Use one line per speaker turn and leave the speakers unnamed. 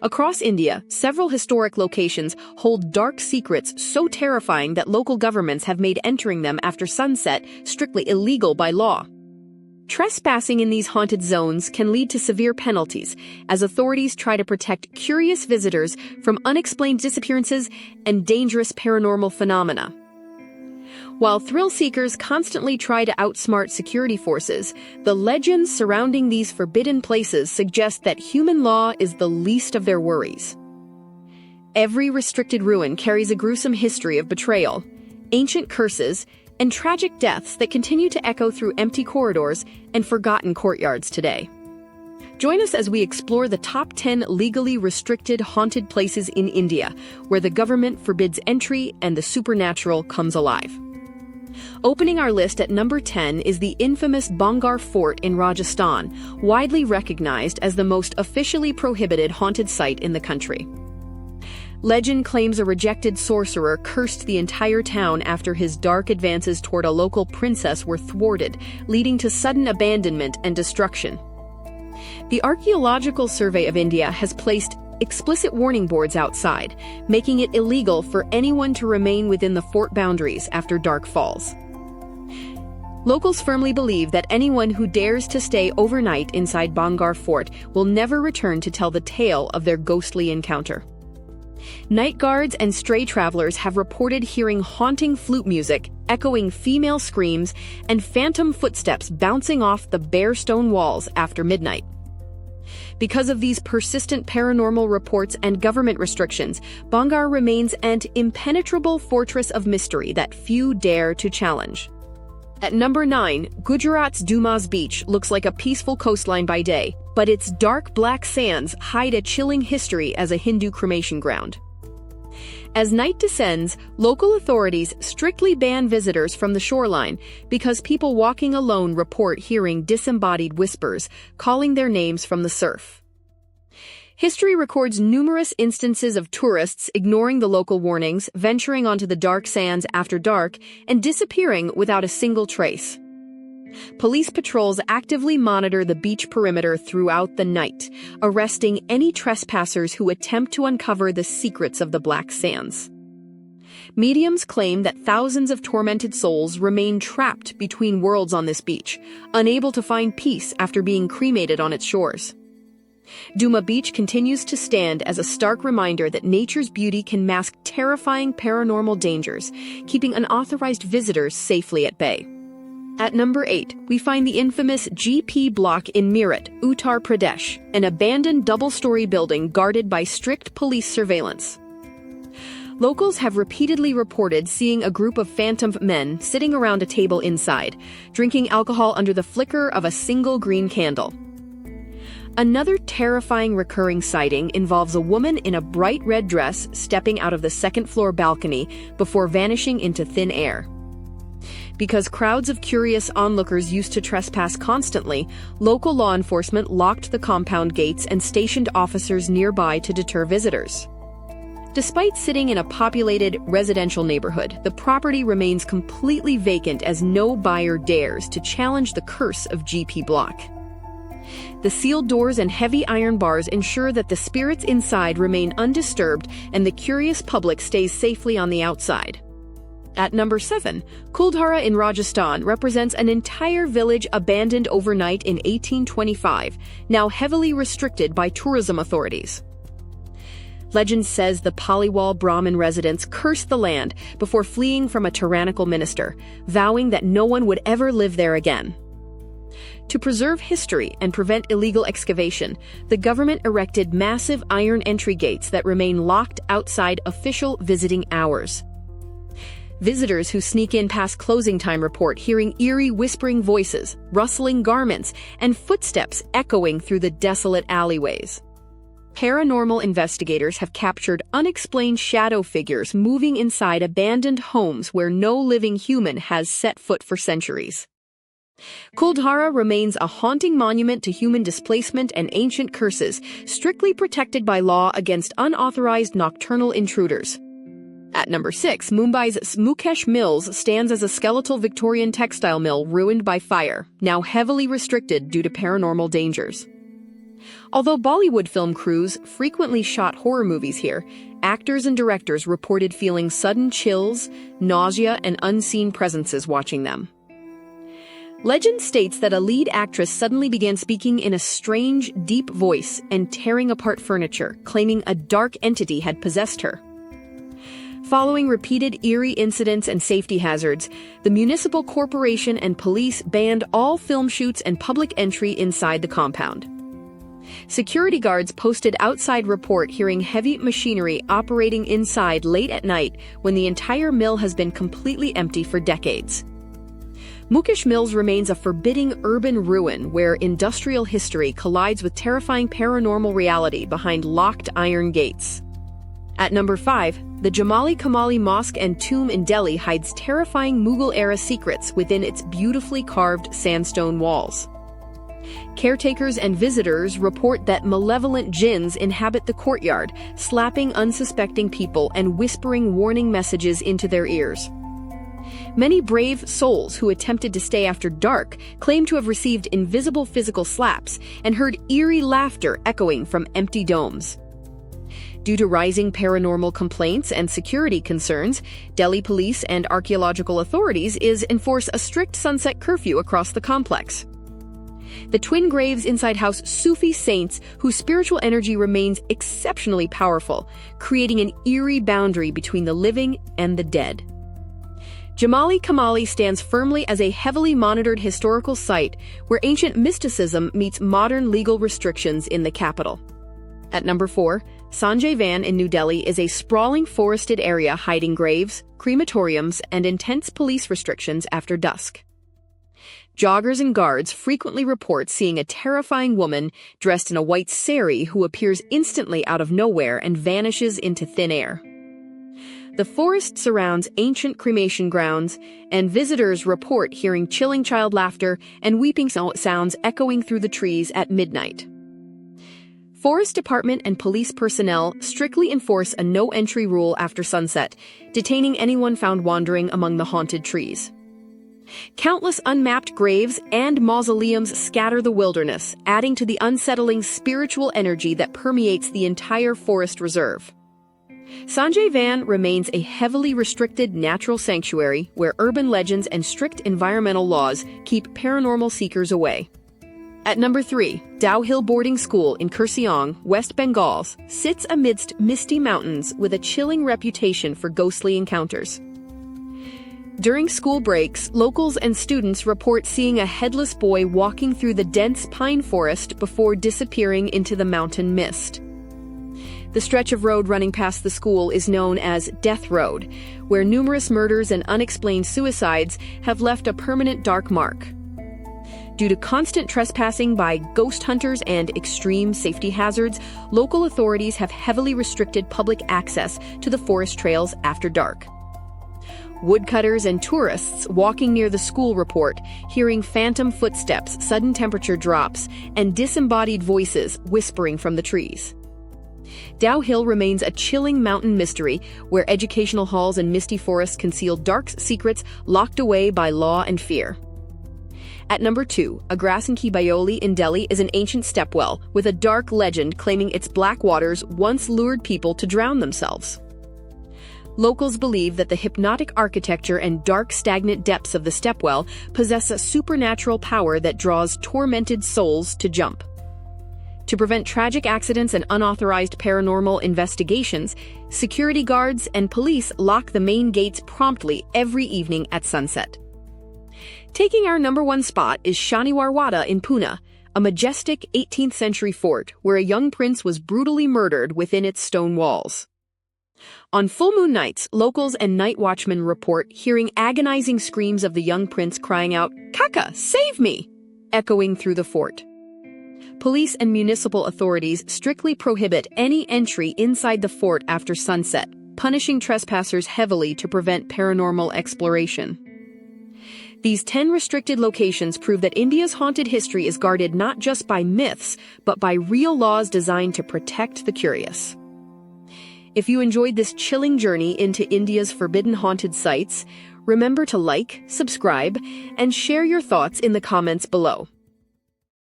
Across India, several historic locations hold dark secrets so terrifying that local governments have made entering them after sunset strictly illegal by law. Trespassing in these haunted zones can lead to severe penalties, as authorities try to protect curious visitors from unexplained disappearances and dangerous paranormal phenomena. While thrill seekers constantly try to outsmart security forces, the legends surrounding these forbidden places suggest that human law is the least of their worries. Every restricted ruin carries a gruesome history of betrayal, ancient curses, and tragic deaths that continue to echo through empty corridors and forgotten courtyards today. Join us as we explore the top 10 legally restricted haunted places in India, where the government forbids entry and the supernatural comes alive. Opening our list at number 10 is the infamous Bangar Fort in Rajasthan, widely recognized as the most officially prohibited haunted site in the country. Legend claims a rejected sorcerer cursed the entire town after his dark advances toward a local princess were thwarted, leading to sudden abandonment and destruction. The Archaeological Survey of India has placed explicit warning boards outside, making it illegal for anyone to remain within the fort boundaries after dark falls. Locals firmly believe that anyone who dares to stay overnight inside Bangar Fort will never return to tell the tale of their ghostly encounter. Night guards and stray travelers have reported hearing haunting flute music, echoing female screams, and phantom footsteps bouncing off the bare stone walls after midnight. Because of these persistent paranormal reports and government restrictions, Bangar remains an impenetrable fortress of mystery that few dare to challenge. At number 9, Gujarat's Dumas Beach looks like a peaceful coastline by day, but its dark black sands hide a chilling history as a Hindu cremation ground. As night descends, local authorities strictly ban visitors from the shoreline because people walking alone report hearing disembodied whispers, calling their names from the surf. History records numerous instances of tourists ignoring the local warnings, venturing onto the dark sands after dark, and disappearing without a single trace. Police patrols actively monitor the beach perimeter throughout the night, arresting any trespassers who attempt to uncover the secrets of the black sands. Mediums claim that thousands of tormented souls remain trapped between worlds on this beach, unable to find peace after being cremated on its shores. Duma Beach continues to stand as a stark reminder that nature's beauty can mask terrifying paranormal dangers, keeping unauthorized visitors safely at bay. At number 8, we find the infamous GP Block in Meerut, Uttar Pradesh, an abandoned double-story building guarded by strict police surveillance. Locals have repeatedly reported seeing a group of phantom men sitting around a table inside, drinking alcohol under the flicker of a single green candle. Another terrifying recurring sighting involves a woman in a bright red dress stepping out of the second-floor balcony before vanishing into thin air. Because crowds of curious onlookers used to trespass constantly, local law enforcement locked the compound gates and stationed officers nearby to deter visitors. Despite sitting in a populated residential neighborhood, the property remains completely vacant as no buyer dares to challenge the curse of GP Block. The sealed doors and heavy iron bars ensure that the spirits inside remain undisturbed and the curious public stays safely on the outside. At number 7, Kuldhara in Rajasthan represents an entire village abandoned overnight in 1825, now heavily restricted by tourism authorities. Legend says the Paliwal Brahmin residents cursed the land before fleeing from a tyrannical minister, vowing that no one would ever live there again. To preserve history and prevent illegal excavation, the government erected massive iron entry gates that remain locked outside official visiting hours. Visitors who sneak in past closing time report hearing eerie whispering voices, rustling garments, and footsteps echoing through the desolate alleyways. Paranormal investigators have captured unexplained shadow figures moving inside abandoned homes where no living human has set foot for centuries. Kuldhara remains a haunting monument to human displacement and ancient curses, strictly protected by law against unauthorized nocturnal intruders. At number 6, Mumbai's Mukesh Mills stands as a skeletal Victorian textile mill ruined by fire, now heavily restricted due to paranormal dangers. Although Bollywood film crews frequently shot horror movies here, actors and directors reported feeling sudden chills, nausea, and unseen presences watching them. Legend states that a lead actress suddenly began speaking in a strange, deep voice and tearing apart furniture, claiming a dark entity had possessed her. Following repeated eerie incidents and safety hazards, the municipal corporation and police banned all film shoots and public entry inside the compound. Security guards posted outside report hearing heavy machinery operating inside late at night when the entire mill has been completely empty for decades. Mukesh Mills remains a forbidding urban ruin where industrial history collides with terrifying paranormal reality behind locked iron gates. At number 5, the Jamali Kamali Mosque and Tomb in Delhi hides terrifying Mughal-era secrets within its beautifully carved sandstone walls. Caretakers and visitors report that malevolent jinns inhabit the courtyard, slapping unsuspecting people and whispering warning messages into their ears. Many brave souls who attempted to stay after dark claim to have received invisible physical slaps and heard eerie laughter echoing from empty domes. Due to rising paranormal complaints and security concerns, Delhi police and archaeological authorities enforce a strict sunset curfew across the complex. The twin graves inside house Sufi saints whose spiritual energy remains exceptionally powerful, creating an eerie boundary between the living and the dead. Jamali Kamali stands firmly as a heavily monitored historical site where ancient mysticism meets modern legal restrictions in the capital. At number 4, Sanjay Van in New Delhi is a sprawling forested area hiding graves, crematoriums, and intense police restrictions after dusk. Joggers and guards frequently report seeing a terrifying woman dressed in a white sari who appears instantly out of nowhere and vanishes into thin air. The forest surrounds ancient cremation grounds, and visitors report hearing chilling child laughter and weeping sounds echoing through the trees at midnight. Forest Department and police personnel strictly enforce a no-entry rule after sunset, detaining anyone found wandering among the haunted trees. Countless unmapped graves and mausoleums scatter the wilderness, adding to the unsettling spiritual energy that permeates the entire forest reserve. Sanjay Van remains a heavily restricted natural sanctuary where urban legends and strict environmental laws keep paranormal seekers away. At number 3, Dow Hill Boarding School in Kurseong, West Bengal, sits amidst misty mountains with a chilling reputation for ghostly encounters. During school breaks, locals and students report seeing a headless boy walking through the dense pine forest before disappearing into the mountain mist. The stretch of road running past the school is known as Death Road, where numerous murders and unexplained suicides have left a permanent dark mark. Due to constant trespassing by ghost hunters and extreme safety hazards, local authorities have heavily restricted public access to the forest trails after dark. Woodcutters and tourists walking near the school report hearing phantom footsteps, sudden temperature drops, and disembodied voices whispering from the trees. Dow Hill remains a chilling mountain mystery where educational halls and misty forests conceal dark secrets locked away by law and fear. At number 2, Agrasanki Bayoli in Delhi is an ancient stepwell with a dark legend claiming its black waters once lured people to drown themselves. Locals believe that the hypnotic architecture and dark stagnant depths of the stepwell possess a supernatural power that draws tormented souls to jump. To prevent tragic accidents and unauthorized paranormal investigations, security guards and police lock the main gates promptly every evening at sunset. Taking our number 1 spot is Shaniwar Wada in Pune, a majestic 18th century fort where a young prince was brutally murdered within its stone walls. On full moon nights, locals and night watchmen report hearing agonizing screams of the young prince crying out, "Kaka, save me!" echoing through the fort. Police and municipal authorities strictly prohibit any entry inside the fort after sunset, punishing trespassers heavily to prevent paranormal exploration. These 10 restricted locations prove that India's haunted history is guarded not just by myths, but by real laws designed to protect the curious. If you enjoyed this chilling journey into India's forbidden haunted sites, remember to like, subscribe, and share your thoughts in the comments below.